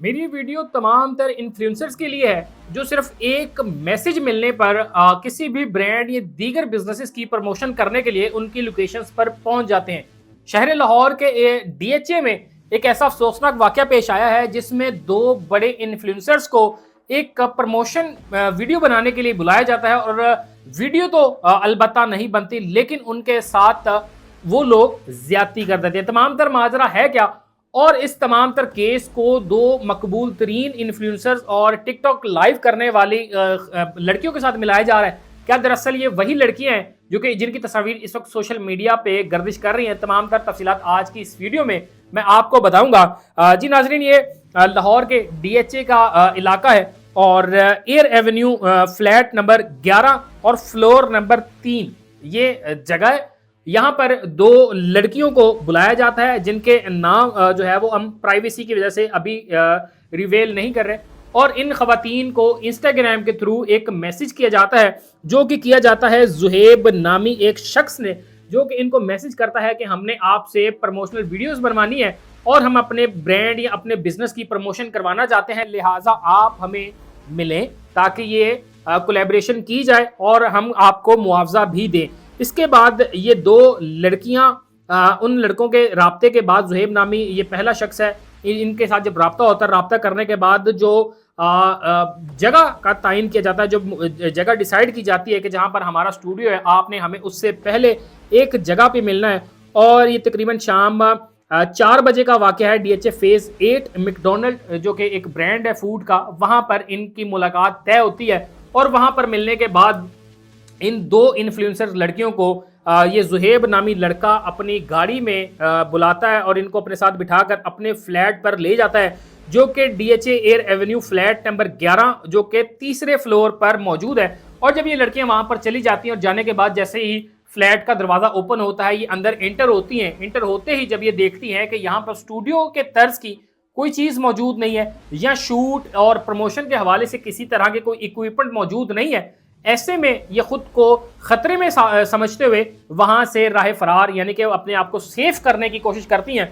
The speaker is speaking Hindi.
मेरी वीडियो तमाम तर इन्फ्लुएंसर्स के लिए है जो सिर्फ एक मैसेज मिलने पर किसी भी ब्रांड या दीगर बिजनेसेस की प्रमोशन करने के लिए उनकी लोकेशंस पर पहुंच जाते हैं। शहर लाहौर के डीएचए में एक ऐसा अफसोसनाक वाकया पेश आया है जिसमें दो बड़े इन्फ्लुएंसर्स को एक प्रमोशन वीडियो बनाने के लिए बुलाया जाता है और वीडियो तो अलबत्ता नहीं बनती, लेकिन उनके साथ वो लोग ज्यादती कर देते हैं। तमाम तर माजरा है क्या, और इस तमाम तर केस को दो मकबूल तरीन इन्फ्लुएंसर्स और टिकटॉक लाइव करने वाली लड़कियों के साथ मिलाया जा रहा है। क्या दरअसल ये वही लड़कियां हैं जो कि जिनकी तस्वीर इस वक्त सोशल मीडिया पे गर्दिश कर रही हैं? तमाम तर तफसीलात आज की इस वीडियो में मैं आपको बताऊंगा। जी नाजरीन, ये लाहौर के डीएचए का इलाका है और एयर एवेन्यू फ्लैट नंबर 11 और फ्लोर नंबर 3 ये जगह है। यहाँ पर दो लड़कियों को बुलाया जाता है जिनके नाम जो है वो हम प्राइवेसी की वजह से अभी रिवेल नहीं कर रहे, और इन खवातीन को इंस्टाग्राम के थ्रू एक मैसेज किया जाता है जो कि किया जाता है जुहेब नामी एक शख्स ने, जो कि इनको मैसेज करता है कि हमने आपसे प्रमोशनल वीडियोस बनवानी है और हम अपने ब्रांड या अपने बिजनेस की प्रमोशन करवाना चाहते हैं, लिहाजा आप हमें मिलें ताकि ये कोलैबोरेशन की जाए और हम आपको मुआवजा भी दें। इसके बाद ये दो लड़कियां उन लड़कों के राब्ते के बाद, जुहेब नामी ये पहला शख्स है, इनके साथ जब राब्ता होता है, राब्ता करने के बाद जो जगह का तायन किया जाता है, जो जगह डिसाइड की जाती है कि जहां पर हमारा स्टूडियो है, आपने हमें उससे पहले एक जगह पे मिलना है। और ये तकरीबन शाम 4 बजे का वाकया है। डीएचए फेज 8 मैकडॉनल्ड जो कि एक ब्रांड है फूड का, वहां पर इनकी मुलाकात तय होती है और वहां पर मिलने के बाद इन दो इन्फ्लुएंसर लड़कियों को ये जुहेब नामी लड़का अपनी गाड़ी में बुलाता है और इनको अपने साथ बिठाकर अपने फ्लैट पर ले जाता है, जो कि DHA air Avenue flat number 11 जो कि तीसरे फ्लोर पर मौजूद है। और जब ये लड़कियां वहां पर चली जाती हैं और जाने के बाद जैसे ही फ्लैट का दरवाजा ओपन होता है, ये अंदर एंटर होती हैं। एंटर होते ही जब ये देखती हैं कि यहाँ पर स्टूडियो के तर्ज की कोई चीज़ मौजूद नहीं है या शूट और प्रमोशन के हवाले से किसी तरह के कोई इक्विपमेंट मौजूद नहीं है, ऐसे में ये खुद को खतरे में समझते हुए वहां से राह फरार यानी कि अपने आप को सेफ करने की कोशिश करती हैं।